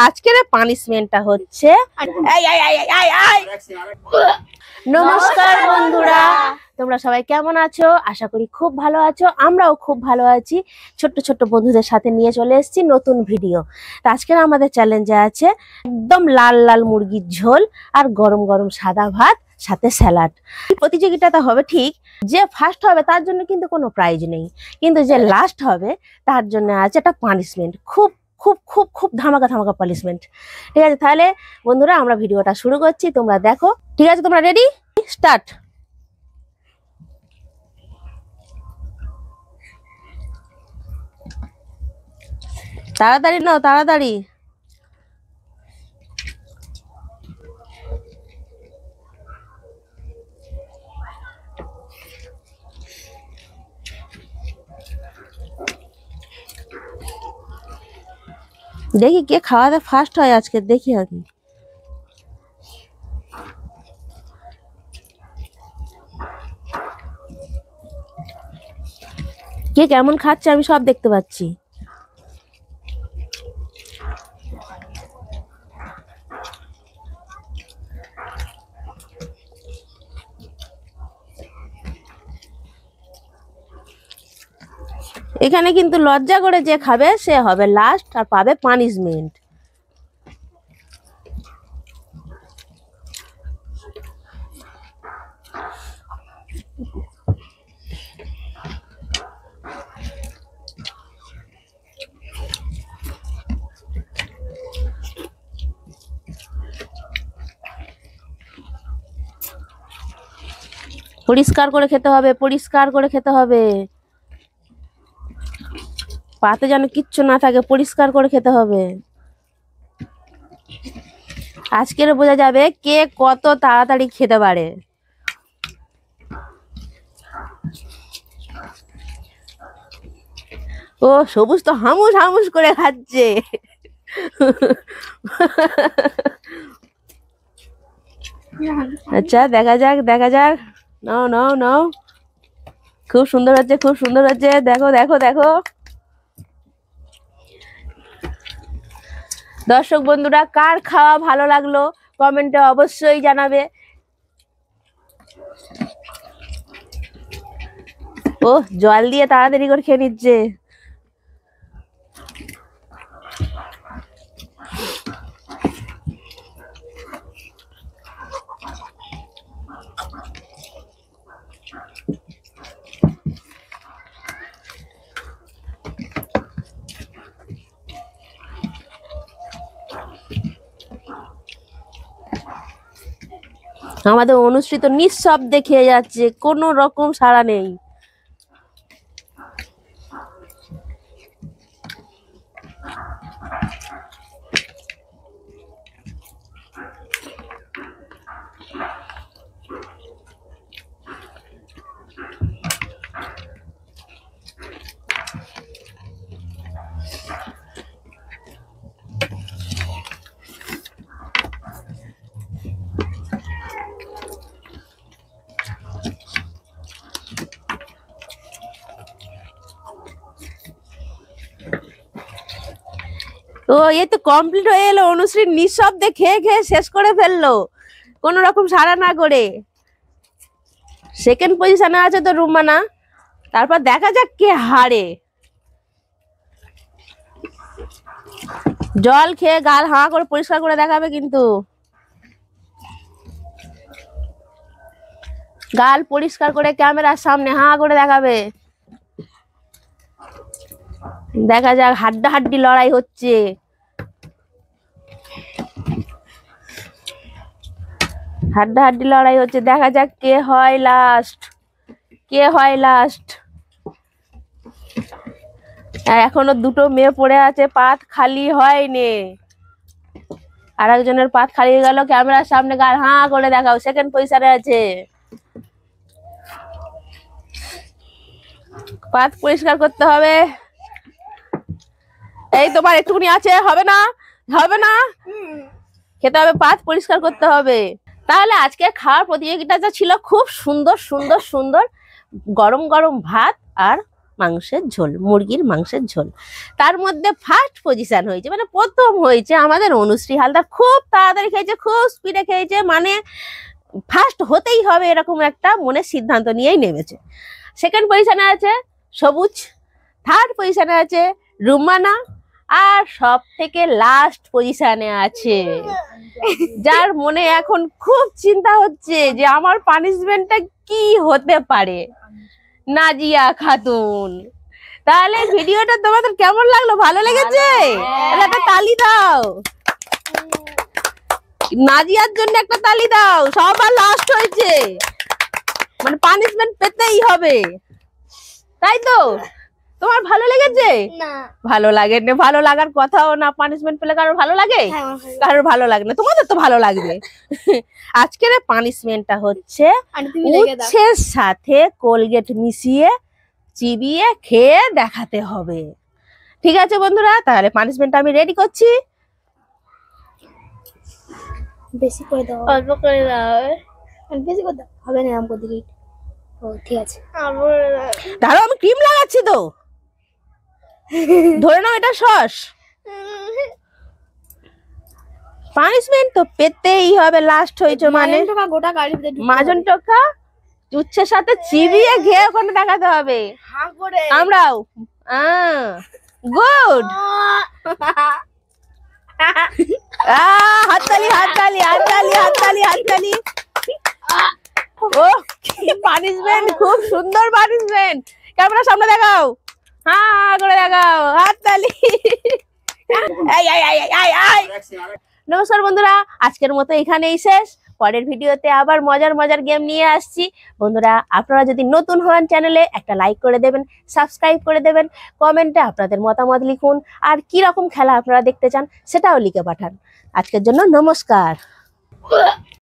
আজকের পানিশমেন্টটা হচ্ছে নমস্কার বন্ধুরা, তোমরা সবাই কেমন আছো? আশা করি খুব ভালো আছো। আমরাও খুব ভালো আছি। ছোট্ট ছোট্ট বন্ধুদের সাথে নিয়ে চলে এসেছি নতুন ভিডিও। তো আজকের আমাদের চ্যালেঞ্জে আছে একদম লাল লাল মুরগির ঝোল আর গরম গরম সাদা ভাত, সাথে স্যালাড। প্রতিযোগিতাটা হবে ঠিক, যে ফার্স্ট হবে তার জন্য কিন্তু কোনো প্রাইজ নেই, কিন্তু যে লাস্ট হবে তার জন্য আছে একটা পানিশমেন্ট। খুব খুব খুব খুব ধামাকা ধামাকা পানিশমেন্ট। ঠিক আছে, তাহলে বন্ধুরা আমরা ভিডিওটা শুরু করছি, তোমরা দেখো। ঠিক আছে, তোমরা রেডি? স্টার্ট। তাড়াতাড়ি নাও, তাড়াতাড়ি। দেখি কে খাওয়াতে ফার্স্ট হয় আজকে, দেখি আগে। কে কেমন খাচ্ছে আমি সব দেখতে পাচ্ছি। এখানে কিন্তু লজ্জা করে যে খাবে সে হবে লাস্ট আর পাবে পানিশমেন্ট। পরিষ্কার করে খেতে হবে, পরিষ্কার করে খেতে হবে। পাতে যেন কিচ্ছু না থাকে, পরিষ্কার করে খেতে হবে। আজকের বোঝা যাবে কে কত তাড়াতাড়ি খেতে পারে। ও সবুজ তো হামুস হামুস করে খাচ্ছে। আচ্ছা, দেখা যাক দেখা যাক। নাও নাও নাও, খুব সুন্দর হচ্ছে, খুব সুন্দর হচ্ছে। দেখো দেখো দেখো। দর্শক বন্ধুরা, কার খাওয়া ভালো লাগলো কমেন্টে অবশ্যই জানাবে। ও জল দিয়ে তাড়াতাড়ি করে খেয়ে নিচ্ছে। আমাদের অনুষ্ঠিত নিঃশব্দে খেয়ে যাচ্ছে, কোনো রকম সাড়া নেই। তো এই তো কমপ্লিট হয়ে এলো। অনুশ্রী নিঃশব্দে খেয়ে খেয়ে শেষ করে ফেললো, কোন রকম সাড়া না করে। সেকেন্ড পজিশনে আছে তো রুমানা। তারপর দেখা যাক কে হারে। জল খেয়ে গাল হাঁ করে পরিষ্কার করে দেখাবে, কিন্তু গাল পরিষ্কার করে ক্যামেরার সামনে হাঁ করে দেখাবে। দেখা যাক, হাড্ডাহাড্ডি লড়াই হচ্ছে। হাড্ডাহাড্ডি লড়াই হচ্ছে, দেখা যাক কে হয় লাস্ট, কে হয় লাস্ট। এখনো দুটো মেয়ে পড়ে আছে, পাত খালি হয়নি। আর একজনের পাত খালি হয়ে গেল। ক্যামেরার সামনে গাল হাঁ করে দেখাও, সেকেন্ড পজিশনে আছে। পাত পরিষ্কার করতে হবে। এই তোমার একটুখানি আছে, হবে না, হবে না, খেতে হবে, পাত পরিষ্কার করতে হবে। তাহলে আজকে খাওয়ার প্রতিযোগিতাটা ছিল খুব সুন্দর সুন্দর সুন্দর, গরম গরম ভাত আর মাংসের ঝোল, মুরগির মাংসের ঝোল। তার মধ্যে ফার্স্ট পজিশন হয়েছে, মানে প্রথম হয়েছে আমাদের অনুশ্রী হালদার। খুব তাড়াতাড়ি খেয়েছে, খুব স্পিডে খেয়েছে, মানে ফার্স্ট হতেই হবে এরকম একটা মনে সিদ্ধান্ত নিয়েই নেমেছে। সেকেন্ড পজিশনে আছে সবুজ, থার্ড পজিশনে আছে রুমানা, আর সব থেকে লাস্ট পজিশনে আছে যার মনে এখন খুব চিন্তা হচ্ছে যে আমার পানিশমেন্টটা কি হতে পারে, নাজিয়া খাতুন। তাহলে ভিডিওটা তোমাদের কেমন লাগলো? ভালো লেগেছে? তাহলে একটা তালি দাও, নাজিয়ার জন্য একটা তালি দাও। সবার লাস্ট হয়েছে, মানে পানিশমেন্ট পেতেই হবে, তাই তো? তোমার ভালো লেগেছে? না, ভালো লাগে না, ভালো লাগার কথাও না। পানিশমেন্ট পেলে কারোর ভালো লাগে? হ্যাঁ, আমার ভালো লাগে। কারোর ভালো লাগে না, তোমাদের তো ভালো লাগবে। আজকের পানিশমেন্টটা হচ্ছে আর তুমি লেগে দাও। উচ্ছের সাথে কোলগেট মিশিয়ে চিবিয়ে খেয়ে দেখাতে হবে। ঠিক আছে বন্ধুরা, তাহলে পানিশমেন্টটা আমি রেডি করছি। বেশি করে দাও, অল্প করে দাও। বেশি করে দাও, হবে না আমাকে দিকে। ও ঠিক আছে, দাঁড়াও, আমি ক্রিম লাগাচ্ছি তো, ধরে নাও এটা সস। পানিশমেন্ট তো পেতেই হবে, লাস্ট হয়েছে মানে। টাকা গোটা গাড়ি মাজন টকা উচ্ছের সাথে চিবিয়ে খেয়ে ওখানে দেখাতে হবে। হ্যাঁ করে আমরাও গুড। হাততালি হাততালি হাততালি হাততালি হাততালি। ও কি পানিশমেন্ট, খুব সুন্দর পানিশমেন্ট। ক্যামেরার সামনে দেখাও, হ্যাঁ করে দেখাও, হাততালি। এই এই এই এই এই। নমস্কার বন্ধুরা, আজকের মতো এখানেই শেষ। পরের ভিডিওতে আবার মজার মজার গেম নিয়ে আসছি। বন্ধুরা, আপনারা যদি নতুন হন চ্যানেলে একটা লাইক করে দেবেন, সাবস্ক্রাইব করে দেবেন, কমেন্টে আপনাদের মতামত লিখুন, আর কি রকম খেলা আপনারা দেখতে চান সেটাও লিখে পাঠান। আজকের জন্য নমস্কার।